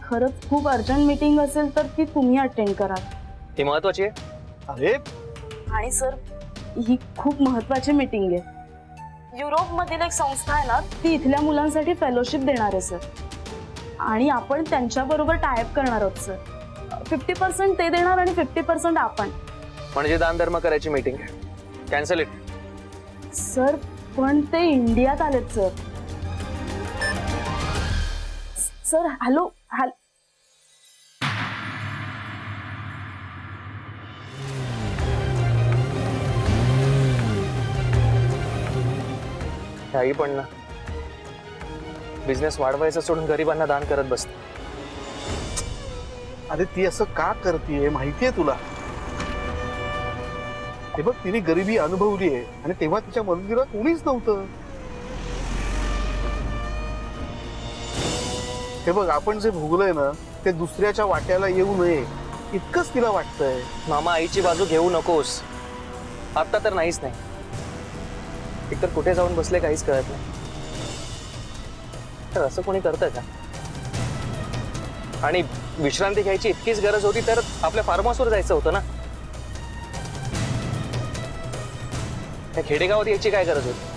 खरंच खूप अर्जंट मीटिंग असेल तर ती तुम्ही अटेंड करा. ही महत्वाची आहे. अरे आणि सर, ही खूप महत्वाची मीटिंग आहे. युरोपमधील एक संस्था आहे ना, ती इथल्या मुलांसाठी फेलोशिप देणार आहे सर. आणि आपण त्यांच्याबरोबर टायअप करणार आहोत सर. 50% ते देणार आणि 50% आपण. म्हणजे दान धर्म करायची मीटिंग आहे. Cancel it. सर, पण ते इंडियात आलेत सर. Sir, hello. आई पण ना बिझनेस वाढवायचं सोडून गरिबांना दान करत बसते. अरे ती असं का करतीये माहितीये तुला? हे बघ, तिने गरिबी अनुभवली आहे आणि तेव्हा तिच्या मदतीला कोणीच नव्हतं. हे बघ, आपण जे भोगलोय ना ते दुसऱ्याच्या वाट्याला येऊ नये इतकंच तिला वाटतंय. मामा, आईची बाजू घेऊ नकोस. आता तर नाहीच नाही. एकतर कुठे जाऊन बसले काहीच कळत नाही. तर असं कोणी करतंय का? आणि विश्रांती घ्यायची इतकीच गरज होती तर आपल्या फार्म हाऊसवर जायचं होतं ना. त्या खेडेगावात यायची काय गरज होती?